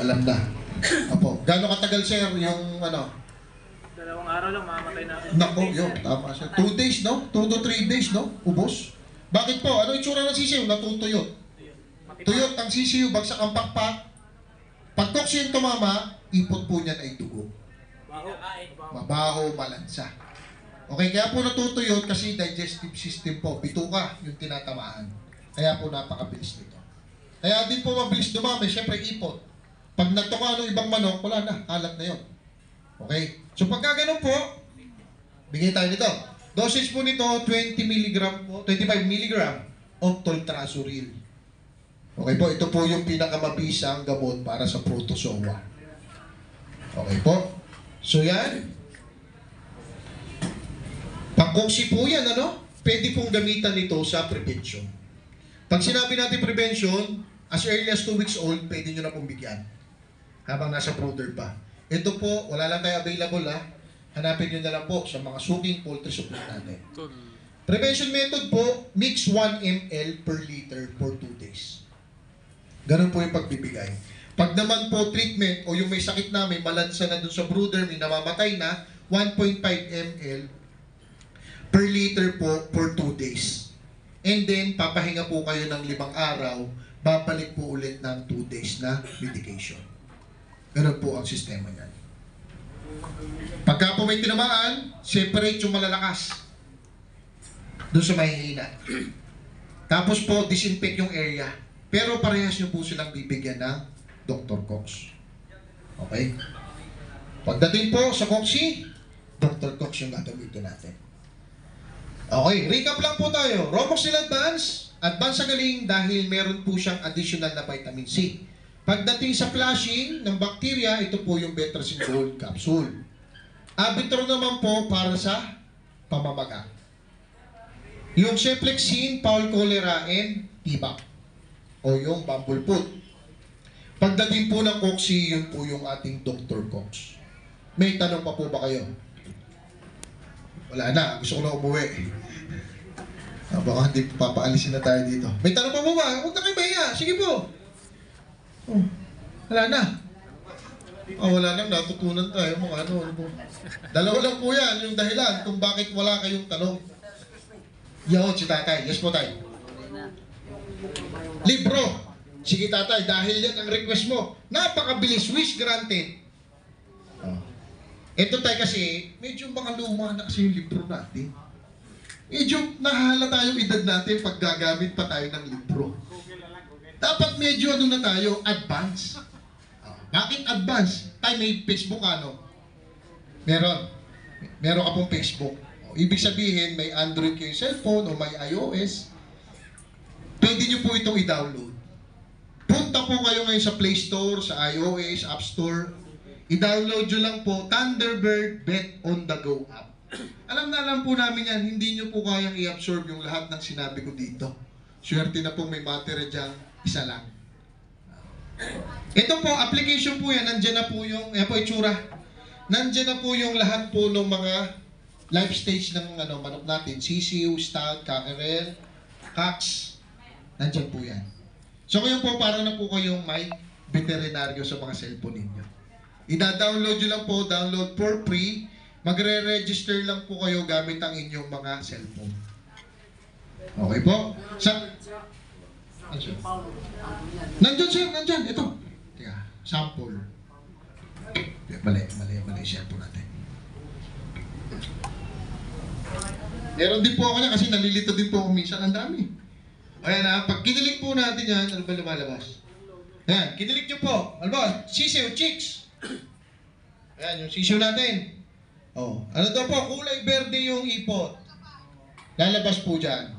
alam na. Opo. Gano'ng katagal, sir, yung ano? 2 araw lang, mamamatay na. Nako, yun. Tama, sir. 2 days, no? 2 to 3 days, no? Ubos. Bakit po? Ano itsura ng sisiyo? Natutuyot. Tuyot ang sisiyo, bagsak ang pakpak. Pag toxin tumama, ipot po niyan ay dugo. Mabaho, malansa. Okay, kaya po natutuyot kasi digestive system po. Bituka yung tinatamaan. Kaya po napakabilis nito. Kaya din po mabilis dumami, syempre ipot. Pag nagtuka ng ibang manok, wala na, alat na yun. Okay? So pagka ganun po, bigay tayo nito. Dosage po nito, 20 mg po, 25 mg of toltrazuril. Okay po, ito po yung pinakamabisang gamot para sa protozoa. Okay po? So yan. Pangkoksi po yan, ano? Pwede pong gamitan nito sa prevention. Pag sinabi natin prevention, as early as 2 weeks old, pwede nyo na pong bigyan. Habang nasa brooder pa. Ito po, wala lang tayo available ha. Hanapin nyo na lang po sa mga suking poultry supply natin. Prevention method po, mix 1 ml per liter for 2 days. Ganun po yung pagbibigay. Pag naman po treatment o yung may sakit na, may malansa na dun sa brooder, may namamatay na, 1.5 ml per liter po for 2 days. And then, papahinga po kayo ng 5 araw, babalik po ulit ng 2 days na medication. Ganun po ang sistema niyan. Pagka po may tinamaan, separate yung malalakas doon sa mahihina. Tapos po, disinfect yung area. Pero parehas nyo po silang bibigyan ng Dr. Cox. Okay? Pagdating po sa Coxy, Dr. Cox yung gagamitin natin. Okay, recap lang po tayo. Romoxil Advance, advance sa galing dahil meron po siyang additional na vitamin C. Pagdating sa flushing ng bacteria, ito po yung Betracin Gold Capsule. Abitro naman po para sa pamamaga. Yung Ceflexin, Fowl Cholera, and Tibak o yung Bumblefoot. Pagdating po ng Coxy, yun po yung ating Dr. Cox. May tanong pa po ba kayo? Wala na, gusto ko na umuwi. Baka hindi papaalisin na tayo dito. May tanong pa po ba? Huwag na kayo mahiya. Sige po. Oh, wala na. Wala nang natutunan tayo. Mga ano po. Dalawa lang po yan, yung dahilan kung bakit wala kayong tanong. Yun, si tatay. Yes po tayo. Libro. Sige tatay, dahil yan ang request mo. Napakabilis, wish granted. Ito tayo kasi, medyo mga luma na kasi yung libro natin. Medyo nahala tayong edad natin pag gagamit pa tayo ng libro. Dapat medyo ano na tayo, advance. Bakit advance? Tayo may Facebook ano? Meron. Meron ka pong Facebook. Ibig sabihin, may Android kayong cellphone o may iOS. Pwede nyo po itong i-download. Punta po kayo ngayon sa Play Store, sa iOS, App Store. I-download nyo lang po Thunderbird Bet on the Go app. Alam na alam po namin yan, hindi nyo po kayang i-absorb yung lahat ng sinabi ko dito. Swerte na po may matira dyan, isa lang. Ito po, application po yan, nandyan na po yung, yan po itsura. Nandyan na po yung lahat po ng mga life stage ng manok natin. Sisiu, stud, cockerel, cocks. Nandyan po yan. So ngayon po, parang na po kayong may veterinaryo sa mga cellphone ninyo. Ida-download nyo lang po, download for free. Magre-register lang po kayo gamit ang inyong mga cellphone. Okay po? Nandyan sir, nandyan. Ito. Teka, sample. Mali yung cellphone natin. Meron din po ako niya kasi nalilito din po ako minsan. Ang dami. Ayan na, pag kinilig po natin yan, ano ba lumalabas? Ayan, kinilig nyo po. Ano ba? Sisiw, chicks. Ayan, yung sisiw natin. Oh, ano daw po? Kulay berde yung ipot. Lalabas po dyan.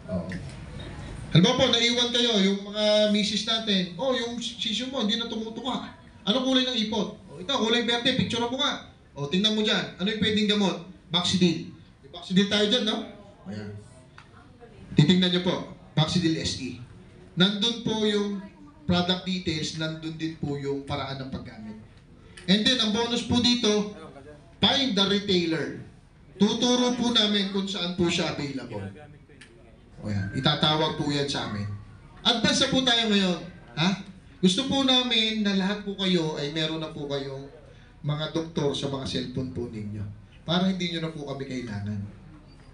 Oh. Halimbawa po, naiwan kayo, yung mga misis natin. Oh, yung sisiw mo, hindi na tumutuka. Anong kulay ng ipot? Oh, ito, kulay berde, picture mo nga. Oh, tingnan mo dyan. Ano yung pwedeng gamot? Baxidil. May Baxidil tayo dyan, no? Ayan. Titingnan nyo po, Baxidil SE. Nandun po yung product details, nandun din po yung paraan ng paggamit. And then, ang bonus po dito, find the retailer. Tuturo po namin kung saan po siya available. O yan, itatawag po yan sa amin. Advance na po tayo ngayon. Ha? Gusto po namin na lahat po kayo ay meron na po kayong mga doktor sa mga cellphone po ninyo. Para hindi nyo na po kami kailangan.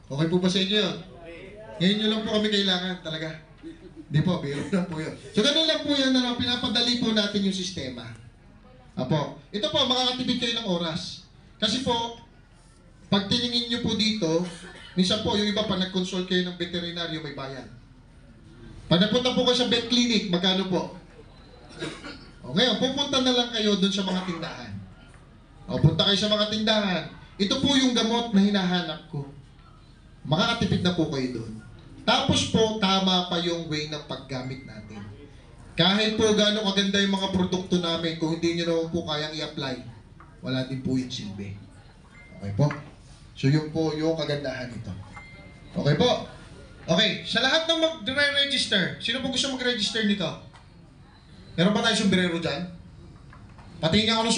Okay po ba sa inyo yun? Ngayon nyo lang po kami kailangan talaga. Hindi po, biro lang po yun. So ganun lang po yan na lang, pinapadali po natin yung sistema. Apo, ito po, makakatipid kayo ng oras. Kasi po, pag tiningin nyo po dito, minsan po, yung iba pa nag-consult kayo ng veterinaryo, may bayan. Pag napunta po kayo sa vet clinic, magkano po? O ngayon, pupunta na lang kayo dun sa mga tindahan. O punta kayo sa mga tindahan. Ito po yung gamot na hinahanap ko. Makakatipid na po kayo dun. Tapos po, tama pa yung way ng paggamit natin. Kahit po gano'ng kaganda yung mga produkto namin, kung hindi nyo naman po kayang i-apply, wala din po yung silbi. Okay po? So yun po yung kagandahan nito. Okay po? Okay, sa lahat ng mag-register, sino po gusto mag-register nito? Meron pa tayo sombrero dyan? Patingin ako ng sombrero.